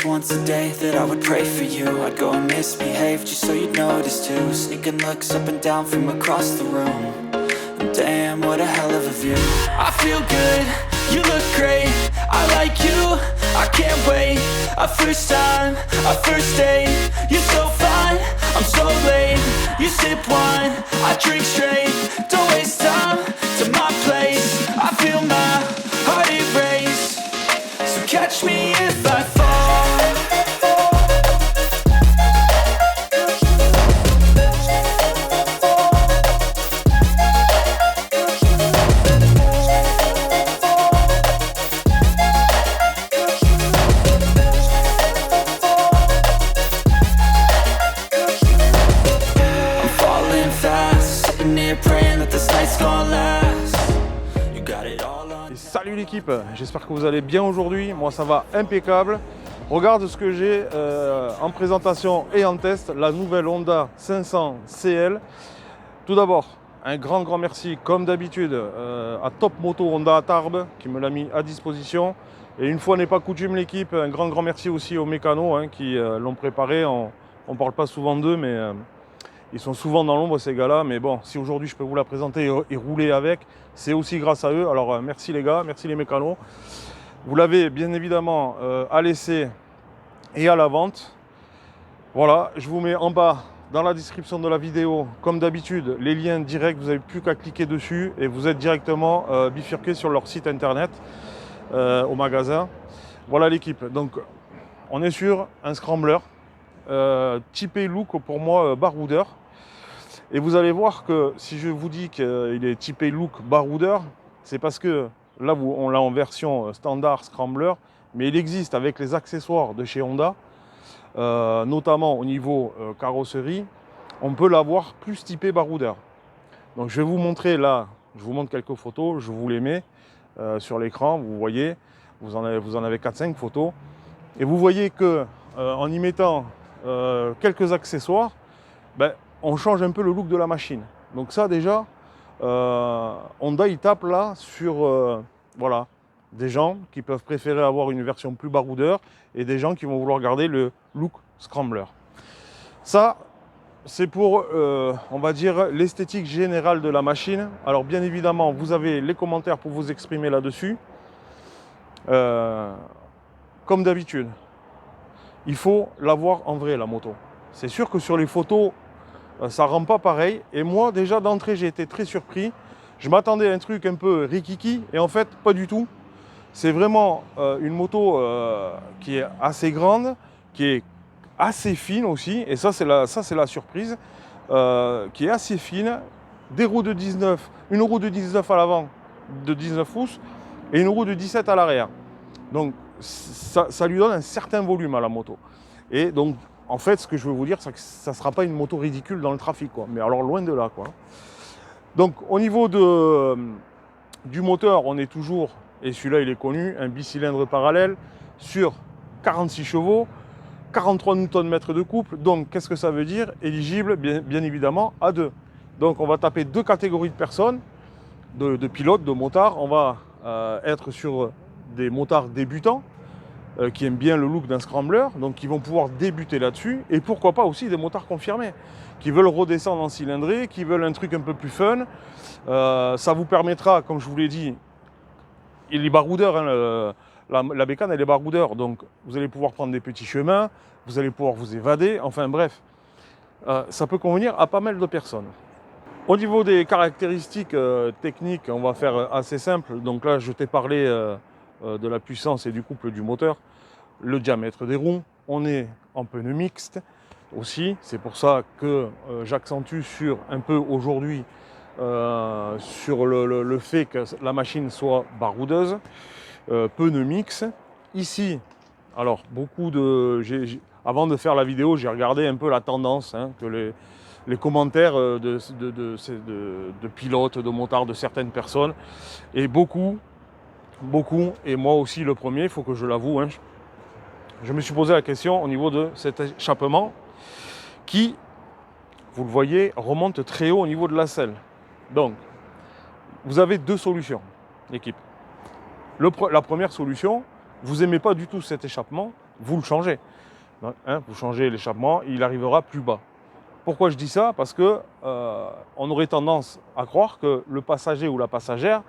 once a day that I would pray for you. I'd go and misbehave just so you'd notice too. Sneaking looks up and down from across the room. And damn, what a hell of a view. I feel good, you look great, I like you, I can't wait. A first time, a first date, you're so fine, I'm so late. You sip wine, I drink straight. Don't waste time to my place. I feel my heart erase. So catch me if I fall. I'm falling fast, sitting here praying that this night's gonna last. You got it all on. Et salut l'équipe, j'espère que vous allez bien aujourd'hui. Moi ça va impeccable. Regarde ce que j'ai en présentation et en test, la nouvelle Honda 500 CL. Tout d'abord, un grand merci comme d'habitude à Top Moto Honda à Tarbes qui me l'a mis à disposition. Et une fois n'est pas coutume l'équipe, un grand merci aussi aux mécanos qui l'ont préparé. On ne parle pas souvent d'eux, mais ils sont souvent dans l'ombre ces gars-là. Mais bon, si aujourd'hui je peux vous la présenter et rouler avec, c'est aussi grâce à eux. Alors merci les gars, merci les mécanos. Vous l'avez bien évidemment à l'essai et à la vente. Voilà, je vous mets en bas dans la description de la vidéo, comme d'habitude, les liens directs. Vous n'avez plus qu'à cliquer dessus et vous êtes directement bifurqué sur leur site internet, au magasin. Voilà l'équipe. Donc, on est sur un scrambler typé look pour moi baroudeur. Et vous allez voir que si je vous dis qu'il est typé look baroudeur, c'est parce que là, on l'a en version standard scrambler, mais il existe avec les accessoires de chez Honda, notamment au niveau carrosserie, on peut l'avoir plus typé baroudeur. Donc je vais vous montrer là, je vous montre quelques photos, je vous les mets sur l'écran, vous voyez, vous en avez 4-5 photos. Et vous voyez que en y mettant quelques accessoires, on change un peu le look de la machine. Donc ça déjà, Honda il tape là sur voilà, des gens qui peuvent préférer avoir une version plus baroudeur et des gens qui vont vouloir garder le look scrambler. Ça, c'est pour, on va dire, l'esthétique générale de la machine. Alors bien évidemment, vous avez les commentaires pour vous exprimer là-dessus. Comme d'habitude, il faut la voir en vrai, la moto. C'est sûr que sur les photos, ça ne rend pas pareil. Et moi, déjà d'entrée, j'ai été très surpris. Je m'attendais à un truc un peu rikiki, et en fait, pas du tout. C'est vraiment une moto qui est assez grande, qui est assez fine aussi, et ça c'est la surprise, qui est assez fine, des roues de 19, une roue de 19 à l'avant, de 19 pouces, et une roue de 17 à l'arrière. Donc ça lui donne un certain volume à la moto. Et donc, en fait, ce que je veux vous dire, c'est que ça ne sera pas une moto ridicule dans le trafic, quoi. Mais alors loin de là, quoi. Donc au niveau du moteur, on est toujours, et celui-là il est connu, un bicylindre parallèle sur 46 chevaux, 43 Nm de couple. Donc qu'est-ce que ça veut dire? Éligible bien évidemment à 2. Donc on va taper 2 catégories de personnes, de pilotes, de motards. On va être sur des motards débutants qui aiment bien le look d'un scrambler, donc qui vont pouvoir débuter là-dessus, et pourquoi pas aussi des motards confirmés, qui veulent redescendre en cylindrée, qui veulent un truc un peu plus fun. Ça vous permettra, comme je vous l'ai dit, il est baroudeur, la bécane elle est baroudeur, donc vous allez pouvoir prendre des petits chemins, vous allez pouvoir vous évader, enfin bref, ça peut convenir à pas mal de personnes. Au niveau des caractéristiques techniques, on va faire assez simple. Donc là, je t'ai parlé de la puissance et du couple du moteur, le diamètre des roues. On est en pneu mixte aussi, c'est pour ça que j'accentue sur un peu aujourd'hui sur le fait que la machine soit baroudeuse. Pneu mix. Ici, alors avant de faire la vidéo, j'ai regardé un peu la tendance, que les commentaires de pilotes, de motards, de certaines personnes, et beaucoup, et moi aussi le premier, il faut que je l'avoue, je me suis posé la question au niveau de cet échappement qui, vous le voyez, remonte très haut au niveau de la selle. Donc, vous avez 2 solutions, l'équipe. La première solution, vous n'aimez pas du tout cet échappement, vous le changez. Donc, hein, vous changez l'échappement, il arrivera plus bas. Pourquoi je dis ça? Parce que on aurait tendance à croire que le passager ou la passagère,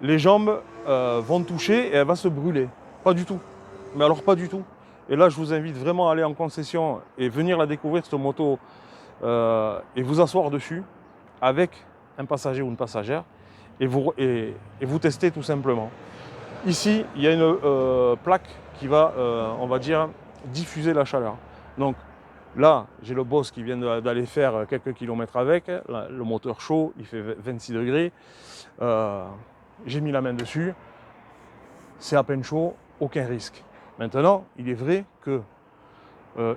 les jambes vont toucher et elle va se brûler. Pas du tout. Mais alors pas du tout. Et là, je vous invite vraiment à aller en concession et venir la découvrir, cette moto, et vous asseoir dessus avec un passager ou une passagère et vous tester tout simplement. Ici, il y a une plaque qui va, on va dire, diffuser la chaleur. Donc là, j'ai le boss qui vient d'aller faire quelques kilomètres avec. Le moteur chaud, il fait 26 degrés. J'ai mis la main dessus. C'est à peine chaud, aucun risque. Maintenant, il est vrai que,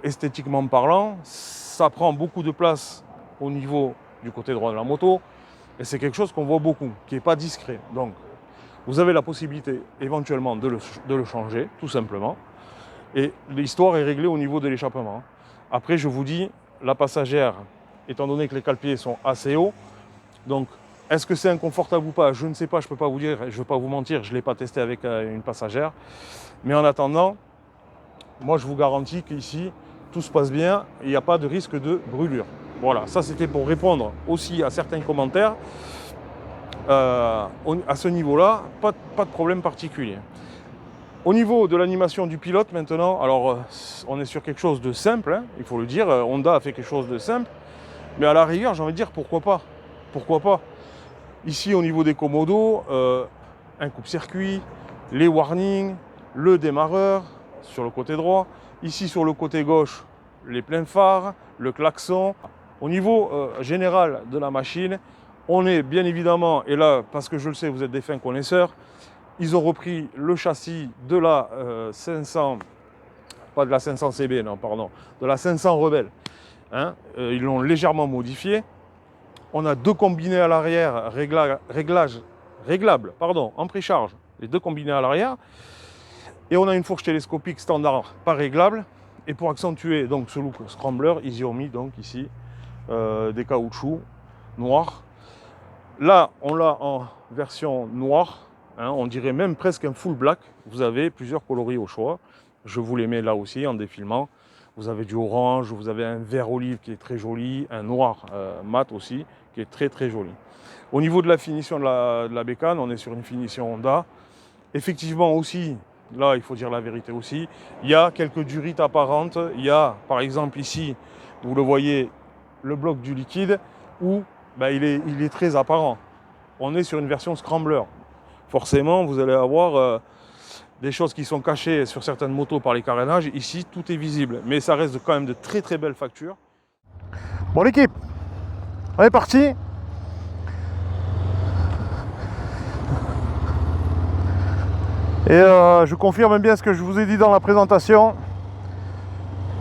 esthétiquement parlant, ça prend beaucoup de place au niveau du côté droit de la moto. Et c'est quelque chose qu'on voit beaucoup, qui n'est pas discret. Donc, vous avez la possibilité éventuellement de le changer, tout simplement. Et l'histoire est réglée au niveau de l'échappement. Après, je vous dis, la passagère, étant donné que les cale-pieds sont assez hauts, donc est-ce que c'est inconfortable ou pas? Je ne sais pas, je ne peux pas vous dire, je ne vais pas vous mentir, je ne l'ai pas testé avec une passagère. Mais en attendant, moi je vous garantis qu'ici, tout se passe bien et il n'y a pas de risque de brûlure. Voilà, ça c'était pour répondre aussi à certains commentaires. À ce niveau-là, pas de problème particulier. Au niveau de l'animation du pilote maintenant, alors on est sur quelque chose de simple, hein, il faut le dire, Honda a fait quelque chose de simple, mais à la rigueur, j'ai envie de dire pourquoi pas. Pourquoi pas. Ici au niveau des commodos, un coupe-circuit, les warnings, le démarreur sur le côté droit, ici sur le côté gauche, les pleins phares, le klaxon. Au niveau général de la machine, on est bien évidemment, et là parce que je le sais, vous êtes des fins connaisseurs, ils ont repris le châssis de la 500, pas de la 500 CB, non, pardon, de la 500 Rebelle. Hein, ils l'ont légèrement modifié. On a deux combinés à l'arrière, réglables, en précharge, les deux combinés à l'arrière. Et on a une fourche télescopique standard, pas réglable. Et pour accentuer donc ce look scrambler, ils y ont mis donc ici des caoutchoucs noirs. Là, on l'a en version noire. Hein, on dirait même presque un full black. Vous avez plusieurs coloris au choix. Je vous les mets là aussi en défilement. Vous avez du orange, vous avez un vert olive qui est très joli, un noir mat aussi qui est très très joli. Au niveau de la finition de la bécane, on est sur une finition Honda. Effectivement aussi, là il faut dire la vérité aussi, il y a quelques durites apparentes. Il y a par exemple ici, vous le voyez, le bloc du liquide où il est très apparent. On est sur une version scrambler. Forcément, vous allez avoir des choses qui sont cachées sur certaines motos par les carénages. Ici, tout est visible. Mais ça reste quand même de très très belles factures. Bon l'équipe, on est parti. Et je confirme bien ce que je vous ai dit dans la présentation.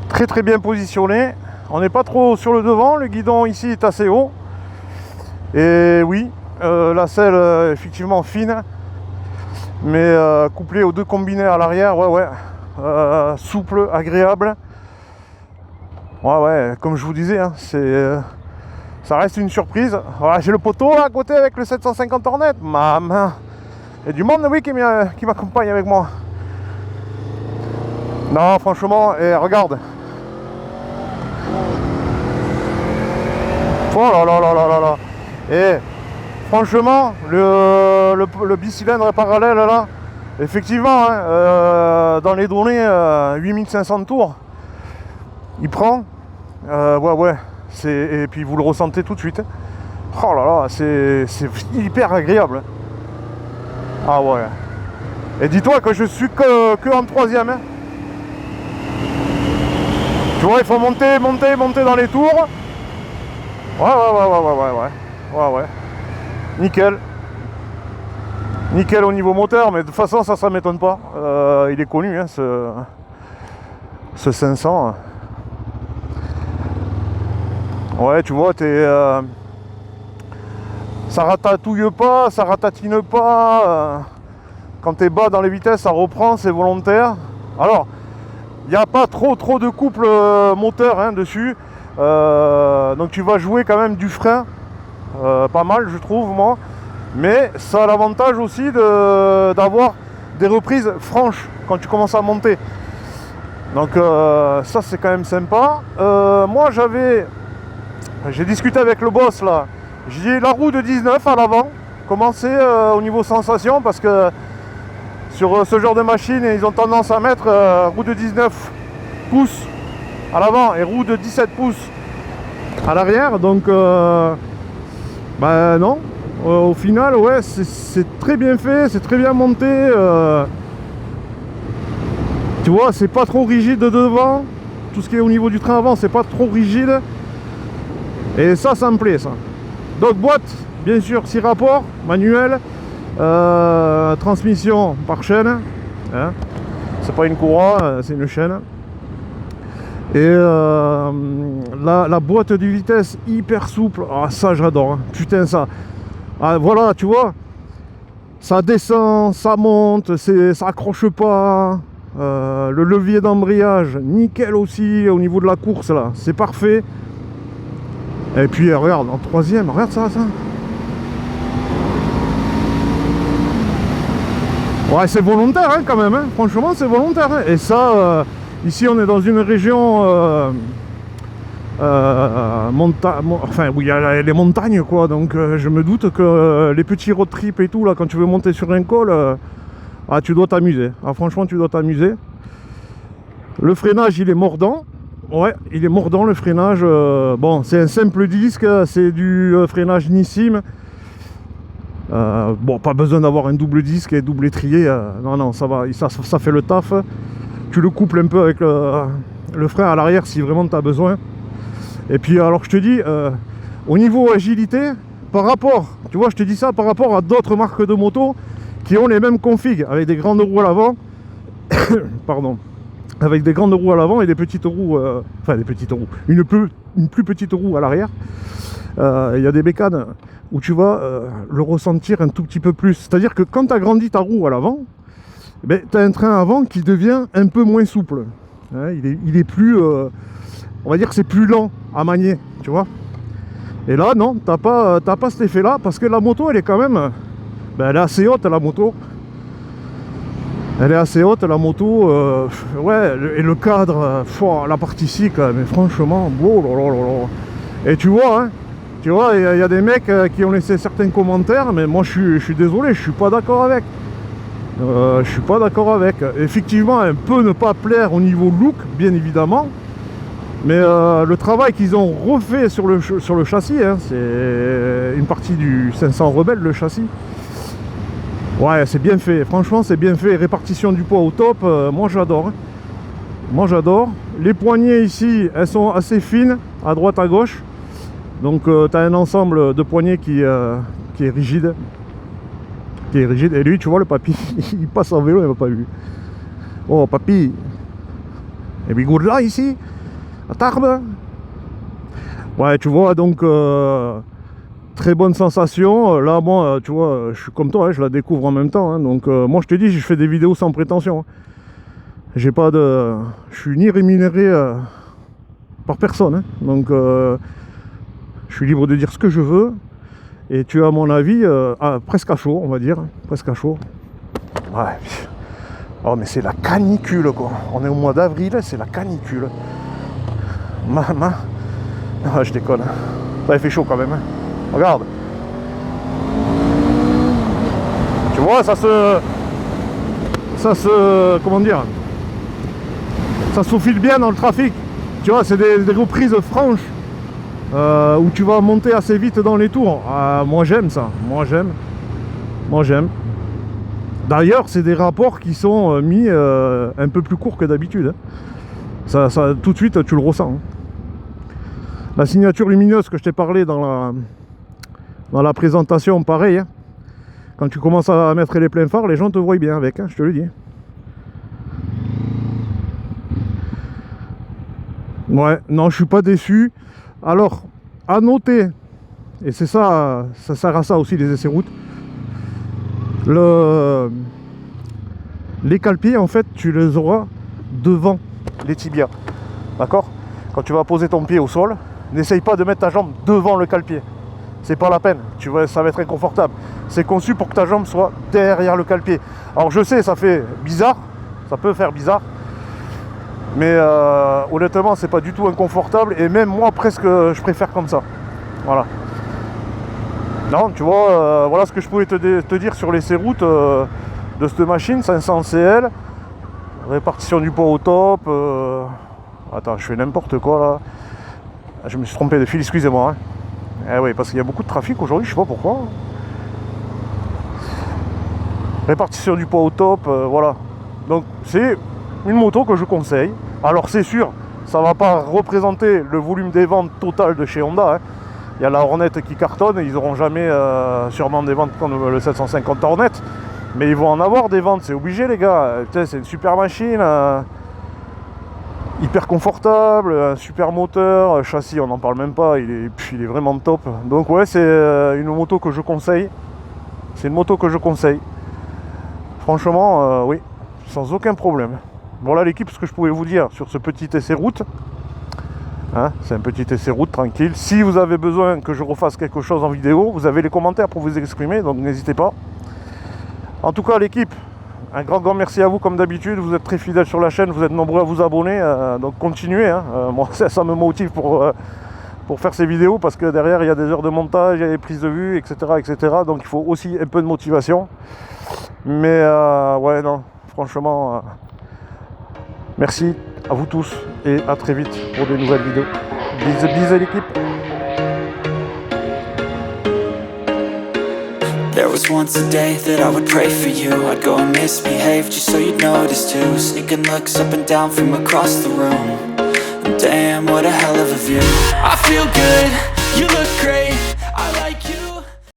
Très très bien positionné. On n'est pas trop sur le devant. Le guidon ici est assez haut. Et oui, la selle effectivement fine. Mais couplé aux deux combinés à l'arrière, souple, agréable. Ouais, comme je vous disais, hein, ça reste une surprise. Voilà, j'ai le poteau là, à côté avec le 750 Hornet. Maman, il y a du monde, oui, qui m'accompagne avec moi. Non, franchement, regarde. Oh là là là là là là. Et franchement, le bicylindre parallèle là, effectivement, hein, dans les données, 8500 tours, il prend. Et puis vous le ressentez tout de suite. Oh là là, c'est hyper agréable. Ah ouais. Et dis-toi que je suis que en troisième. Hein. Tu vois, il faut monter dans les tours. Ouais. Nickel. Nickel au niveau moteur, mais de toute façon ça m'étonne pas. Il est connu, hein, ce 500. Ouais, tu vois, ça ratatouille pas, ça ratatine pas. Quand t'es bas dans les vitesses, ça reprend, c'est volontaire. Alors, il n'y a pas trop de couple moteur hein, dessus. Donc tu vas jouer quand même du frein. Pas mal, je trouve, moi. Mais ça a l'avantage aussi d'avoir des reprises franches quand tu commences à monter. Donc ça c'est quand même sympa. Moi j'ai discuté avec le boss là. J'ai dit la roue de 19 à l'avant. Commencer au niveau sensation parce que sur ce genre de machine ils ont tendance à mettre roue de 19 pouces à l'avant et roue de 17 pouces à l'arrière. Donc ben non. Au final ouais c'est très bien fait, c'est très bien monté. Tu vois, c'est pas trop rigide de devant. Tout ce qui est au niveau du train avant, c'est pas trop rigide. Et ça me plaît, ça. Donc, boîte, bien sûr, 6 rapports, manuel. Transmission par chaîne. Hein. C'est pas une courroie, c'est une chaîne. Et la boîte de vitesse hyper souple. Ah, ça, j'adore. Hein. Putain, ça. Ah, voilà, tu vois. Ça descend, ça monte, ça accroche pas. Le levier d'embrayage nickel aussi au niveau de la course là, c'est parfait. Et puis regarde en troisième, regarde ça. Ouais, c'est volontaire hein, quand même, hein. Franchement c'est volontaire hein. Et ça, ici on est dans une région enfin où il y a les montagnes quoi, donc je me doute que les petits road trips et tout là, quand tu veux monter sur un col, ah, tu dois t'amuser. Ah, franchement, tu dois t'amuser. Le freinage, il est mordant. Ouais, il est mordant le freinage. Bon, c'est un simple disque, c'est du freinage Nissin. Bon, pas besoin d'avoir un double disque et double étrier. Non, ça va, ça fait le taf. Tu le couples un peu avec le frein à l'arrière si vraiment tu as besoin. Et puis, alors je te dis, au niveau agilité, par rapport, tu vois, je te dis ça par rapport à d'autres marques de moto qui ont les mêmes configs avec des grandes roues à l'avant pardon, avec des grandes roues à l'avant et des petites roues enfin des petites roues, une plus petite roue à l'arrière. Il y a des bécanes où tu vas le ressentir un tout petit peu plus, c'est à dire que quand tu agrandis ta roue à l'avant, ben, tu as un train avant qui devient un peu moins souple hein, il est plus on va dire que c'est plus lent à manier, tu vois. Et là non, t'as pas cet effet là parce que la moto elle est quand même ben, elle est assez haute la moto. Elle est assez haute la moto. Ouais, et le cadre, la partie cycle, mais franchement, et tu vois, hein, tu vois, il y a des mecs qui ont laissé certains commentaires, mais moi je suis désolé, je suis pas d'accord avec. Je suis pas d'accord avec. Effectivement, elle peut ne pas plaire au niveau look, bien évidemment. Mais le travail qu'ils ont refait sur le châssis, hein, c'est une partie du 500 Rebelle, le châssis. Ouais, c'est bien fait, franchement c'est bien fait, répartition du poids au top, moi j'adore. Hein. Moi j'adore. Les poignées ici, elles sont assez fines, à droite à gauche. Donc tu as un ensemble de poignées qui est rigide. Et lui, tu vois, le papy, il passe en vélo, il m'a pas vu. Oh papy. Et puis good là ici, à Tarbes. Ouais, tu vois, donc très bonne sensation. Là, moi, tu vois, je suis comme toi, hein, je la découvre en même temps. Hein, donc, moi, je te dis, je fais des vidéos sans prétention. Hein. J'ai pas de, je suis ni rémunéré par personne. Hein, donc, je suis libre de dire ce que je veux. Et tu as mon avis presque à chaud, on va dire, presque à chaud. Ouais. Oh, mais c'est la canicule, quoi. On est au mois d'avril, c'est la canicule. Ah, je déconne. Ça, il fait chaud quand même. Hein. Regarde. Tu vois, ça se... Comment dire? Ça se faufile bien dans le trafic. Tu vois, c'est des reprises franches. Où tu vas monter assez vite dans les tours. Moi, j'aime ça. Moi, j'aime. D'ailleurs, c'est des rapports qui sont mis un peu plus courts que d'habitude. Hein. Ça, tout de suite, tu le ressens. Hein. La signature lumineuse que je t'ai parlé dans la présentation, pareil. Hein. Quand tu commences à mettre les pleins phares, les gens te voient bien avec, hein, je te le dis. Ouais, non, je suis pas déçu. Alors, à noter, et c'est ça, ça sert à ça aussi les essais routes. Les cale-pieds, en fait, tu les auras devant les tibias. D'accord? Quand tu vas poser ton pied au sol, n'essaye pas de mettre ta jambe devant le cale-pied. C'est pas la peine, ça va être inconfortable. C'est conçu pour que ta jambe soit derrière le cale-pied. Alors je sais, ça fait bizarre, ça peut faire bizarre. Mais honnêtement, c'est pas du tout inconfortable. Et même moi, presque, je préfère comme ça. Voilà. Non, tu vois, voilà ce que je pouvais te dire sur l'essai route de cette machine, 500 CL. Répartition du poids au top. Attends, je fais n'importe quoi là. Je me suis trompé de fil, excusez-moi. Hein. Eh oui, parce qu'il y a beaucoup de trafic aujourd'hui, je sais pas pourquoi. Répartition du poids au top, voilà. Donc c'est une moto que je conseille. Alors c'est sûr, ça va pas représenter le volume des ventes totales de chez Honda. Hein. Il y a la Hornet qui cartonne, ils n'auront jamais sûrement des ventes comme le 750 Hornet. Mais ils vont en avoir des ventes, c'est obligé les gars. C'est une super machine, hyper confortable, un super moteur, châssis on n'en parle même pas, il est vraiment top. Donc ouais, c'est une moto que je conseille. C'est une moto que je conseille. Franchement, oui, sans aucun problème. Voilà l'équipe, ce que je pouvais vous dire sur ce petit essai route. Hein, c'est un petit essai route tranquille. Si vous avez besoin que je refasse quelque chose en vidéo, vous avez les commentaires pour vous exprimer, donc n'hésitez pas. En tout cas l'équipe, un grand merci à vous comme d'habitude, vous êtes très fidèles sur la chaîne, vous êtes nombreux à vous abonner, donc continuez, hein. Moi ça me motive pour faire ces vidéos parce que derrière il y a des heures de montage, il y a des prises de vue, etc. donc il faut aussi un peu de motivation. Mais ouais non, franchement, merci à vous tous et à très vite pour de nouvelles vidéos. Bisous l'équipe. There was once a day that I would pray for you. I'd go and misbehave just so you'd notice too. Sneaking looks up and down from across the room. And damn, what a hell of a view. I feel good, you look